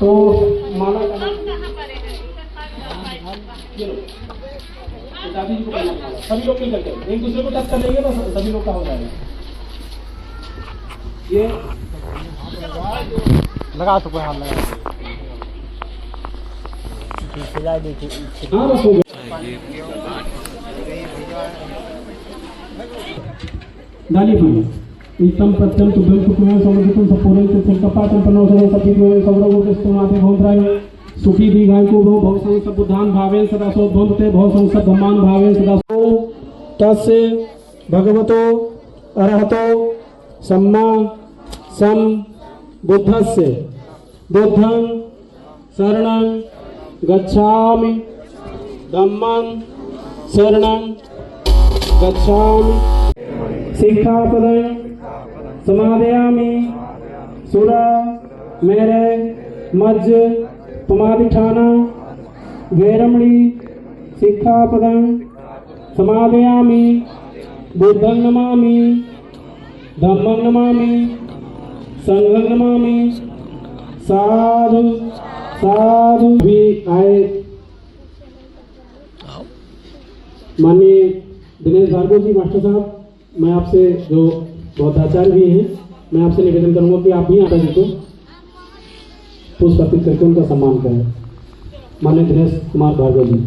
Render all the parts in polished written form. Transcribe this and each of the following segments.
तो माला का दादी जी को सभी लोग मिल करके एक दूसरे को टच कर लेंगे तो सभी लोग का हो जाएगा। ये लगा तो कोई हाथ लगा हाँ बस हो गया। दाली फल इतम प्रत्यम तुभ्यम सुखमय समृद्धम सपूर्णं संकपातम पनोसरं सतीदेव सौरभो कृष्णमाते भवत्राय सुखी दीर्घायु को भव संसद बुद्धान भावेन सदा सोद्धोन्ते भव संसद धम्मान भावेन सदा तस्य भगवतो अरहतो सम्मा सम बुद्धस्य बुद्धं शरणं गच्छामि धम्मं शरणं गच्छामि सिक्खापदं समादयामि सुरा मेरे मज्ज पमादिठाना वैरमणि सिक्खापदं समादयामि बुद्धं नमामि धम्मं नमामि संघं नमामि साधु साधु भी आए। माननीय दिनेश भार्गव जी मास्टर साहब, मैं आपसे जो बौद्धाचार्य भी हैं, मैं आपसे निवेदन करूंगा कि आप भी माता जी को पुष्प अर्पित करके उनका सम्मान करें। माननीय दिनेश कुमार भार्गव जी।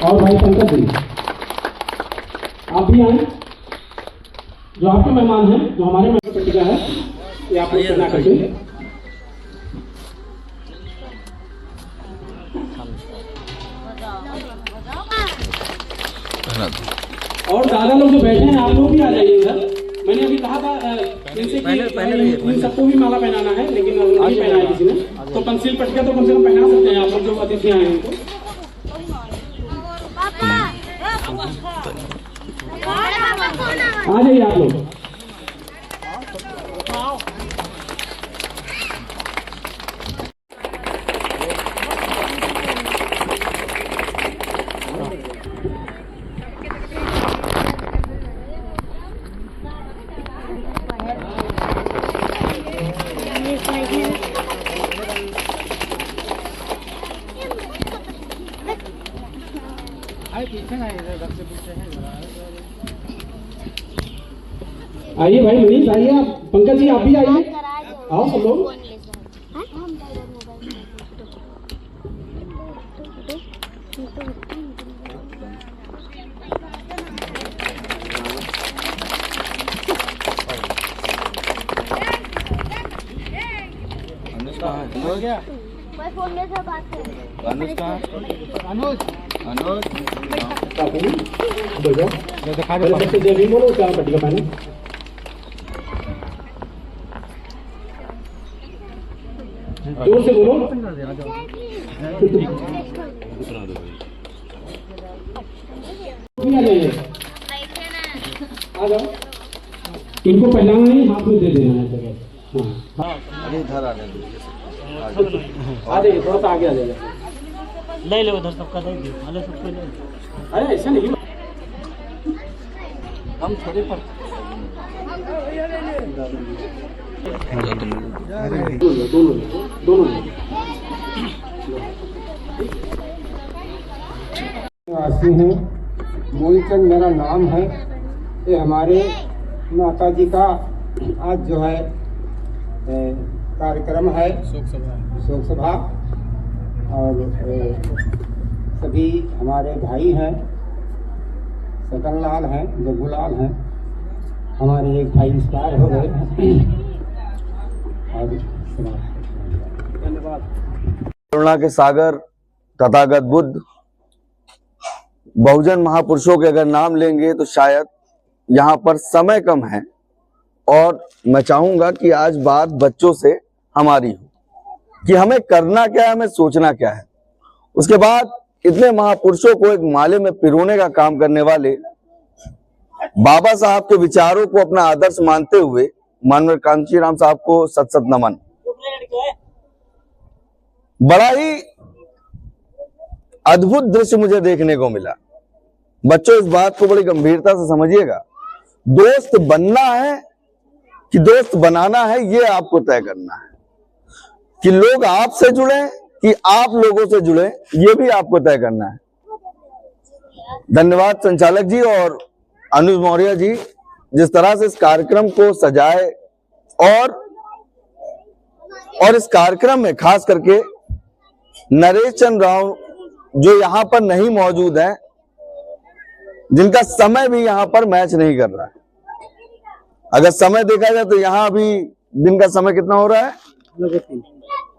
और भाई पंकज जी आप भी आए, जो आपके मेहमान हैं, जो हमारे मेहमान पट्टिका है, ये आप लोग करना करके। और दादा लोग जो बैठे हैं आप लोग भी आ जाइए इधर। मैंने अभी कहा था इनसे कि इन सबको भी माला पहनाना है, लेकिन नहीं पहनाया किसी ने, तो पंचशील पट्टिका तो कम से कम पहना सकते हैं आप लोग जो अतिथि आए हैं उनको। आ जाइए आप लोग। आइए भाई मनीष, आइए आप। पंकज जी आप भी आइए, आओ सब लोग। फोन में से बात कर। अनुज दिखा दे बोलो क्या पट्टिका पहने। जोर से बोलो। आ जाओ, इनको पहनाना नहीं, हाथ में दे देना है जगह। हाँ इधर आ जाइए, थोड़ा सा आगे आ जाइए। ले लो उधर सबका दे दो, अरे सबको ले। अरे ऐसा नहीं, हम थोड़ी पर दोनों निवासी हूँ, मूलचंद मेरा नाम है। ये हमारे माता जी का आज जो है कार्यक्रम है शोक सभा और सभी हमारे भाई हैं, सतन लाल हैं, जग्गूलाल हैं, हमारे एक भाई एक्सपायर हो गए और धन्यवाद। करुणा के सागर तथागत बुद्ध बहुजन महापुरुषों के अगर नाम लेंगे तो शायद यहाँ पर समय कम है और मैं चाहूंगा कि आज बात बच्चों से हमारी हो कि हमें करना क्या है, हमें सोचना क्या है। उसके बाद इतने महापुरुषों को एक माले में पिरोने का काम करने वाले बाबा साहब के विचारों को अपना आदर्श मानते हुए माननीय कांशीराम साहब को सत सत नमन। बड़ा ही अद्भुत दृश्य मुझे देखने को मिला। बच्चों इस बात को बड़ी गंभीरता से समझिएगा। दोस्त बनना है कि दोस्त बनाना है, ये आपको तय करना है। कि लोग आपसे जुड़े कि आप लोगों से जुड़े, ये भी आपको तय करना है। धन्यवाद संचालक जी और अनुज मौर्य जी, जिस तरह से इस कार्यक्रम को सजाए और इस कार्यक्रम में खास करके नरेश चंद्र राव जो यहाँ पर नहीं मौजूद है, जिनका समय भी यहाँ पर मैच नहीं कर रहा है। अगर समय देखा जाए तो यहाँ अभी दिन का समय कितना हो रहा है?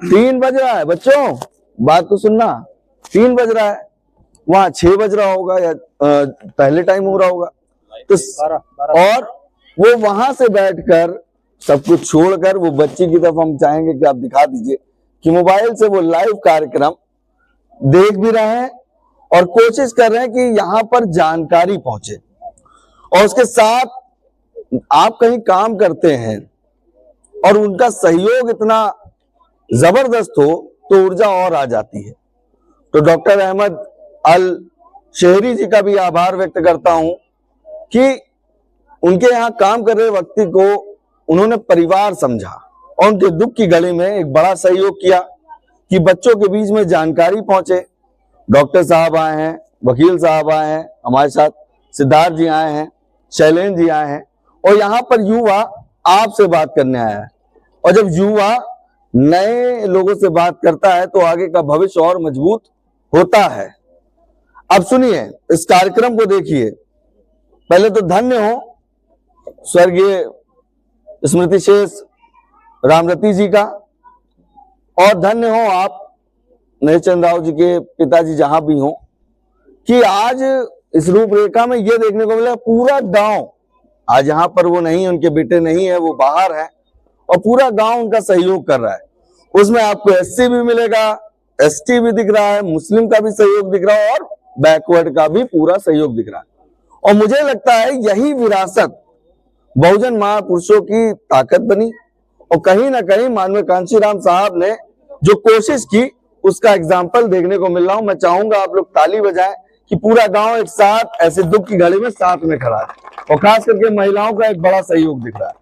3 बज रहा है। बच्चों बात तो सुनना, 3 बज रहा है, वहां 6 बज रहा होगा या पहले टाइम हो रहा होगा। तो 12 और वो वहां से बैठकर सब कुछ छोड़कर वो बच्ची की तरफ हम चाहेंगे कि आप दिखा दीजिए कि मोबाइल से वो लाइव कार्यक्रम देख भी रहे हैं और कोशिश कर रहे हैं कि यहाँ पर जानकारी पहुंचे। और उसके साथ आप कहीं काम करते हैं और उनका सहयोग इतना जबरदस्त हो तो ऊर्जा और आ जाती है। तो डॉक्टर अहमद अल शहरी जी का भी आभार व्यक्त करता हूं कि उनके यहाँ काम कर रहे व्यक्ति को उन्होंने परिवार समझा और उनके दुख की घड़ी में एक बड़ा सहयोग किया कि बच्चों के बीच में जानकारी पहुंचे। डॉक्टर साहब आए हैं, वकील साहब आए हैं, हमारे साथ सिद्धार्थ जी आए हैं, शैलेंद्र जी आए हैं और यहाँ पर युवा आपसे बात करने आया है। और जब युवा नए लोगों से बात करता है तो आगे का भविष्य और मजबूत होता है। अब सुनिए, इस कार्यक्रम को देखिए। पहले तो धन्य हो स्वर्गीय स्मृति शेष रामरती जी का, और धन्य हो आप नरेश चंद्र राव जी के पिताजी जहां भी हो कि आज इस रूपरेखा में ये देखने को मिला पूरा गांव, आज यहाँ पर वो नहीं, उनके बेटे नहीं है, वो बाहर है और पूरा गांव उनका सहयोग कर रहा है। उसमें आपको एससी भी मिलेगा, एसटी भी दिख रहा है, मुस्लिम का भी सहयोग दिख रहा है और बैकवर्ड का भी पूरा सहयोग दिख रहा है। और मुझे लगता है यही विरासत बहुजन महापुरुषों की ताकत बनी और कहीं ना कहीं माननीय कांशीराम साहब ने जो कोशिश की उसका एग्जाम्पल देखने को मिल रहा हूं। मैं चाहूंगा आप लोग ताली बजाएं कि पूरा गांव एक साथ ऐसे दुख की घड़ी में साथ में खड़ा है और खास करके महिलाओं का एक बड़ा सहयोग दिख रहा है।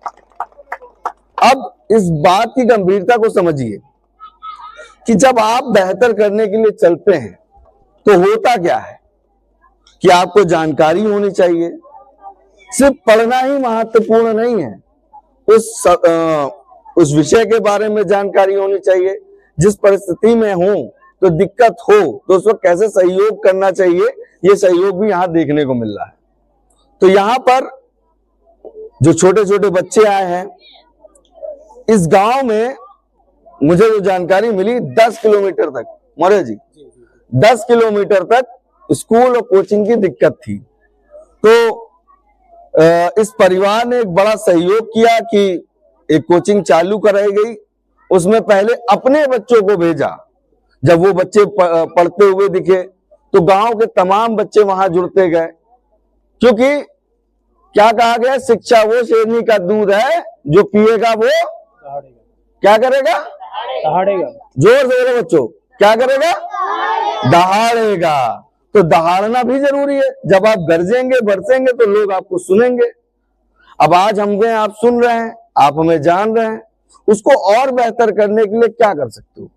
अब इस बात की गंभीरता को समझिए कि जब आप बेहतर करने के लिए चलते हैं तो होता क्या है कि आपको जानकारी होनी चाहिए। सिर्फ पढ़ना ही महत्वपूर्ण नहीं है, उस विषय के बारे में जानकारी होनी चाहिए। जिस परिस्थिति में हो तो दिक्कत हो तो उस वक्त कैसे सहयोग करना चाहिए, ये सहयोग भी यहाँ देखने को मिल रहा है। तो यहाँ पर जो छोटे छोटे बच्चे आए हैं, इस गांव में मुझे जो जानकारी मिली 10 किलोमीटर तक, मौर्य जी 10 किलोमीटर तक स्कूल और कोचिंग की दिक्कत थी। तो इस परिवार ने एक बड़ा सहयोग किया कि एक कोचिंग चालू कराई गई। उसमें पहले अपने बच्चों को भेजा। जब वो बच्चे पढ़ते हुए दिखे तो गांव के तमाम बच्चे वहां जुड़ते गए, क्योंकि क्या कहा गया, शिक्षा वो शेरनी का दूध है जो पिएगा वो क्या करेगा, दहाड़ेगा। जोर से बोलो बच्चों, क्या करेगा, दहाड़ेगा। तो दहाड़ना भी जरूरी है। जब आप गरजेंगे बरसेंगे तो लोग आपको सुनेंगे। अब आज हमें आप सुन रहे हैं, आप हमें जान रहे हैं, उसको और बेहतर करने के लिए क्या कर सकते हो?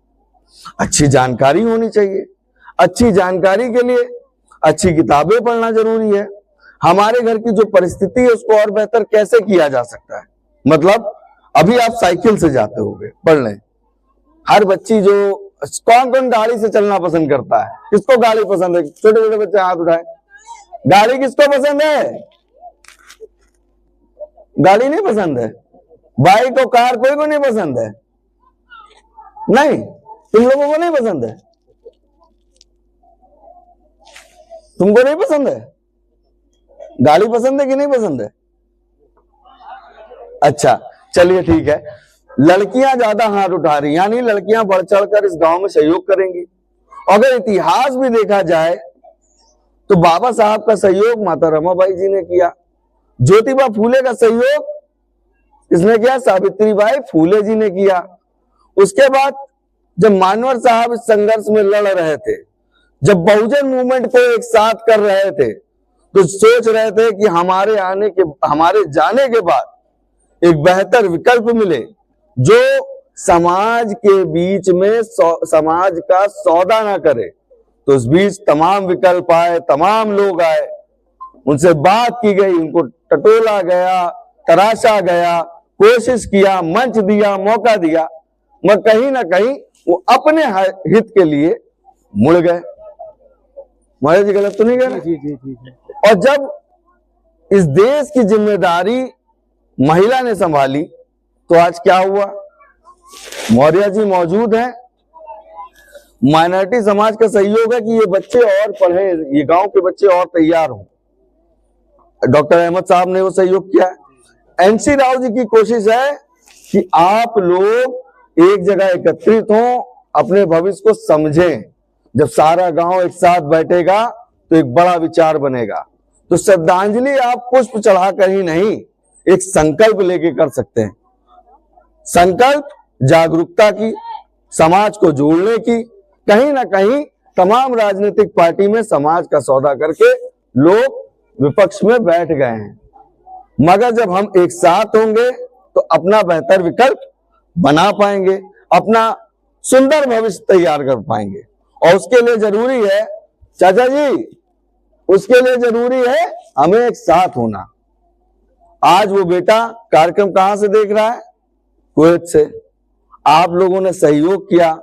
अच्छी जानकारी होनी चाहिए। अच्छी जानकारी के लिए अच्छी किताबें पढ़ना जरूरी है। हमारे घर की जो परिस्थिति है उसको और बेहतर कैसे किया जा सकता है, मतलब अभी आप साइकिल से जाते होगे पढ़ने, हर बच्ची जो कौन कौन गाड़ी से चलना पसंद करता है, किसको गाड़ी पसंद है? छोटे छोटे बच्चे हाथ उठाए। गाड़ी किसको पसंद है? गाड़ी नहीं पसंद है? बाइक और कार कोई को नहीं पसंद है? नहीं, तुम लोगों को नहीं पसंद है? तुमको नहीं पसंद है? गाड़ी पसंद है कि नहीं पसंद है? अच्छा चलिए ठीक है। लड़कियां ज्यादा हाथ उठा रही, यानी लड़कियां बढ़ चढ़कर इस गांव में सहयोग करेंगी। अगर इतिहास भी देखा जाए तो बाबा साहब का सहयोग माता रमाबाई जी ने किया, ज्योतिबा फूले का सहयोग किसने किया? सावित्रीबाई फूले जी ने किया। उसके बाद जब मानवर साहब इस संघर्ष में लड़ रहे थे, जब बहुजन मूवमेंट को एक साथ कर रहे थे, तो सोच रहे थे कि हमारे जाने के बाद एक बेहतर विकल्प मिले जो समाज के बीच में समाज का सौदा ना करे। तो उस बीच तमाम विकल्प आए, तमाम लोग आए, उनसे बात की गई, उनको टटोला गया, तराशा गया, कोशिश किया, मंच दिया, मौका दिया, मगर कहीं ना कहीं वो अपने हित के लिए मुड़ गए। महाराज जी गलत तो नहीं कह रहे? और जब इस देश की जिम्मेदारी महिला ने संभाली तो आज क्या हुआ? मौर्य जी मौजूद हैं, माइनॉरिटी समाज का सहयोग है कि ये बच्चे और पढ़े, ये गांव के बच्चे और तैयार हों। डॉक्टर अहमद साहब ने वो सहयोग किया। एनसी राव जी की कोशिश है कि आप लोग एक जगह एकत्रित हों, अपने भविष्य को समझें। जब सारा गांव एक साथ बैठेगा तो एक बड़ा विचार बनेगा। तो श्रद्धांजलि आप पुष्प चढ़ाकर ही नहीं, एक संकल्प लेके कर सकते हैं। संकल्प जागरूकता की, समाज को जोड़ने की। कहीं ना कहीं तमाम राजनीतिक पार्टी में समाज का सौदा करके लोग विपक्ष में बैठ गए हैं, मगर जब हम एक साथ होंगे तो अपना बेहतर विकल्प बना पाएंगे, अपना सुंदर भविष्य तैयार कर पाएंगे। और उसके लिए जरूरी है चाचा जी, उसके लिए जरूरी है हमें एक साथ होना। आज वो बेटा कार्यक्रम कहां से देख रहा है? कुवैत से। आप लोगों ने सहयोग किया,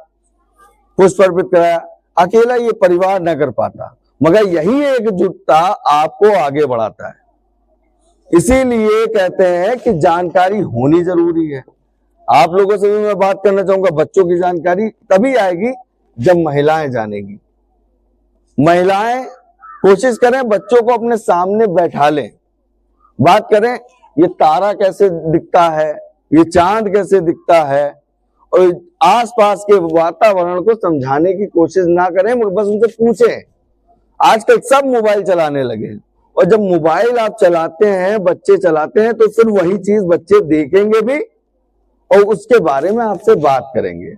पुष्प अर्पित कराया। अकेला ये परिवार न कर पाता, मगर यही एकजुटता आपको आगे बढ़ाता है। इसीलिए कहते हैं कि जानकारी होनी जरूरी है। आप लोगों से भी मैं बात करना चाहूंगा, बच्चों की जानकारी तभी आएगी जब महिलाएं जानेगी। महिलाएं कोशिश करें बच्चों को अपने सामने बैठा लें, बात करें ये तारा कैसे दिखता है, ये चांद कैसे दिखता है, और आसपास के वातावरण को समझाने की कोशिश ना करें, मगर बस उनसे पूछें। आजकल सब मोबाइल चलाने लगे, और जब मोबाइल आप चलाते हैं, बच्चे चलाते हैं, तो फिर वही चीज बच्चे देखेंगे भी और उसके बारे में आपसे बात करेंगे।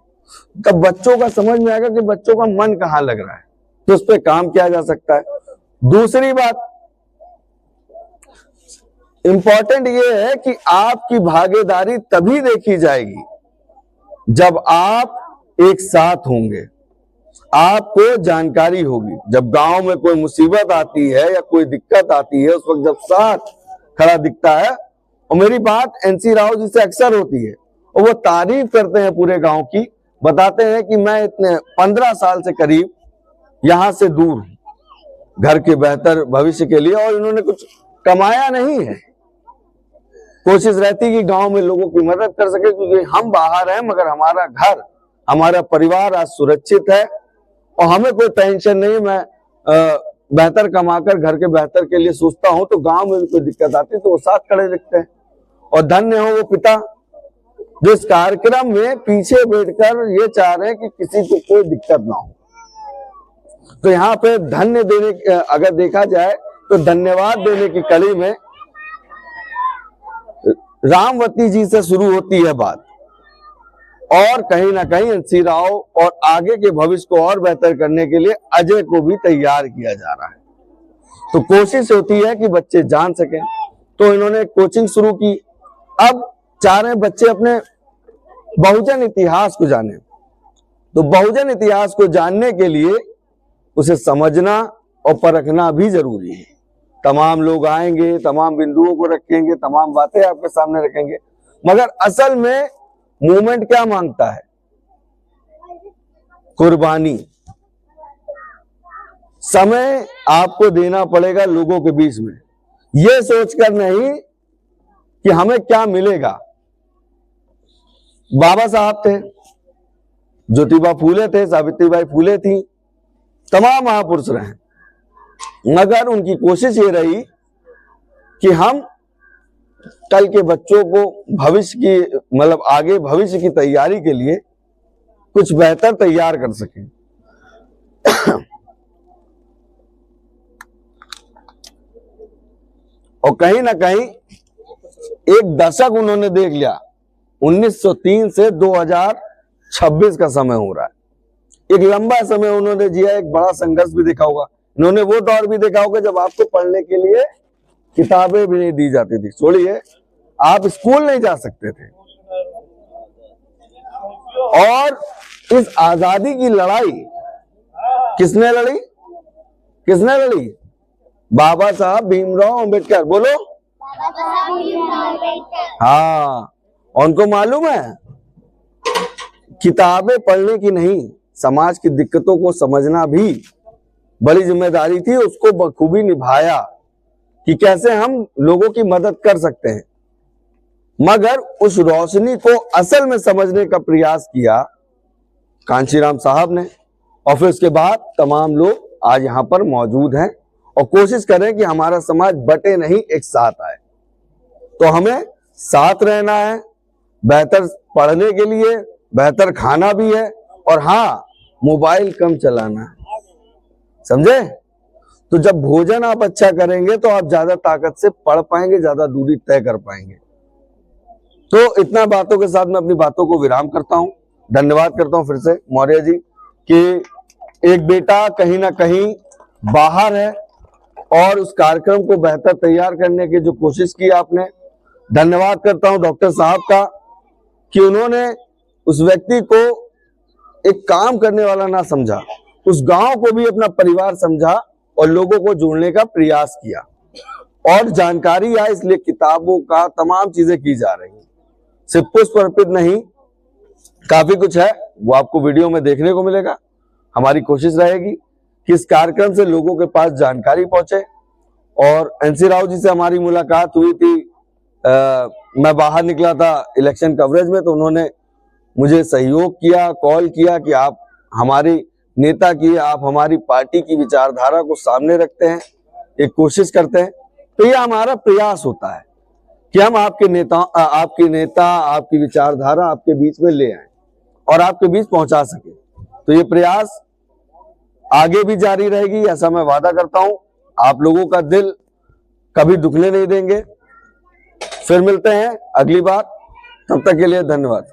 तब बच्चों का समझ में आएगा कि बच्चों का मन कहाँ लग रहा है, तो उस पर काम किया जा सकता है। दूसरी बात इंपॉर्टेंट ये है कि आपकी भागीदारी तभी देखी जाएगी जब आप एक साथ होंगे, आपको जानकारी होगी। जब गांव में कोई मुसीबत आती है या कोई दिक्कत आती है, उस वक्त जब साथ खड़ा दिखता है, और मेरी बात एनसी राव जी से अक्सर होती है, और वो तारीफ करते हैं पूरे गांव की, बताते हैं कि मैं इतने 15 साल से करीब यहां से दूर हूं घर के बेहतर भविष्य के लिए, और इन्होंने कुछ कमाया नहीं है। कोशिश रहती कि गांव में लोगों की मदद कर सके, क्योंकि हम बाहर हैं मगर हमारा घर, हमारा परिवार आज सुरक्षित है और हमें कोई टेंशन नहीं। मैं बेहतर कमाकर घर के बेहतर के लिए सोचता हूं, तो गांव में भी कोई दिक्कत आती तो वो साथ खड़े दिखते हैं। और धन्य हो वो पिता जो इस कार्यक्रम में पीछे बैठकर ये चाह रहे हैं कि किसी को कोई दिक्कत ना हो। तो यहाँ पे धन्य देने, अगर देखा जाए तो धन्यवाद देने की कड़ी में रामवती जी से शुरू होती है बात, और कहीं ना कहीं एनसी राव और आगे के भविष्य को और बेहतर करने के लिए अजय को भी तैयार किया जा रहा है। तो कोशिश होती है कि बच्चे जान सकें, तो इन्होंने कोचिंग शुरू की। अब चाह रहे बच्चे अपने बहुजन इतिहास को जाने, तो बहुजन इतिहास को जानने के लिए उसे समझना और परखना भी जरूरी है। तमाम लोग आएंगे, तमाम बिंदुओं को रखेंगे, तमाम बातें आपके सामने रखेंगे, मगर असल में मूवमेंट क्या मांगता है? कुर्बानी। समय आपको देना पड़ेगा लोगों के बीच में, यह सोचकर नहीं कि हमें क्या मिलेगा। बाबा साहब थे, ज्योतिबा फूले थे, सावित्रीबाई फूले थी, तमाम महापुरुष रहे, मगर उनकी कोशिश ये रही कि हम कल के बच्चों को भविष्य की मतलब आगे भविष्य की तैयारी के लिए कुछ बेहतर तैयार कर सकें। और कहीं ना कहीं एक दशक उन्होंने देख लिया, 1903 से 2026 का समय हो रहा है। एक लंबा समय उन्होंने जिया, एक बड़ा संघर्ष भी देखा होगा। इन्होंने वो दौर भी देखा होगा जब आपको पढ़ने के लिए किताबें भी नहीं दी जाती थी, छोड़िए आप स्कूल नहीं जा सकते थे। और इस आजादी की लड़ाई किसने लड़ी? किसने लड़ी? बाबा साहब भीमराव अंबेडकर। बोलो। हाँ, उनको मालूम है किताबें पढ़ने की नहीं, समाज की दिक्कतों को समझना भी बड़ी जिम्मेदारी थी। उसको बखूबी निभाया कि कैसे हम लोगों की मदद कर सकते हैं, मगर उस रोशनी को असल में समझने का प्रयास किया कांशीराम साहब ने। और फिर उसके बाद तमाम लोग आज यहाँ पर मौजूद हैं और कोशिश करें कि हमारा समाज बटे नहीं, एक साथ आए। तो हमें साथ रहना है, बेहतर पढ़ने के लिए बेहतर खाना भी है, और हाँ, मोबाइल कम चलाना है, समझे? तो जब भोजन आप अच्छा करेंगे तो आप ज्यादा ताकत से पढ़ पाएंगे, ज्यादा दूरी तय कर पाएंगे। तो इतना बातों के साथ मैं अपनी बातों को विराम करता हूं। धन्यवाद करता हूं फिर से मौर्य जी कि एक बेटा कहीं ना कहीं बाहर है और उस कार्यक्रम को बेहतर तैयार करने की जो कोशिश की आपने। धन्यवाद करता हूं डॉक्टर साहब का कि उन्होंने उस व्यक्ति को एक काम करने वाला ना समझा, उस गांव को भी अपना परिवार समझा और लोगों को जोड़ने का प्रयास किया। और जानकारी है इसलिए किताबों का तमाम चीजें की जा रही हैं, सिर्फ पुष्प अर्पित नहीं, काफी कुछ है, वो आपको वीडियो में देखने को मिलेगा। हमारी कोशिश रहेगी कि इस कार्यक्रम से लोगों के पास जानकारी पहुंचे। और एनसी राव जी से हमारी मुलाकात हुई थी, मैं बाहर निकला था इलेक्शन कवरेज में, तो उन्होंने मुझे सहयोग किया, कॉल किया कि आप हमारी नेता की, आप हमारी पार्टी की विचारधारा को सामने रखते हैं, एक कोशिश करते हैं। तो ये हमारा प्रयास होता है कि हम आपके नेता, आपकी विचारधारा आपके बीच में ले आए और आपके बीच पहुंचा सके। तो ये प्रयास आगे भी जारी रहेगी, ऐसा मैं वादा करता हूं। आप लोगों का दिल कभी दुखने नहीं देंगे। फिर मिलते हैं अगली बार, तब तक के लिए धन्यवाद।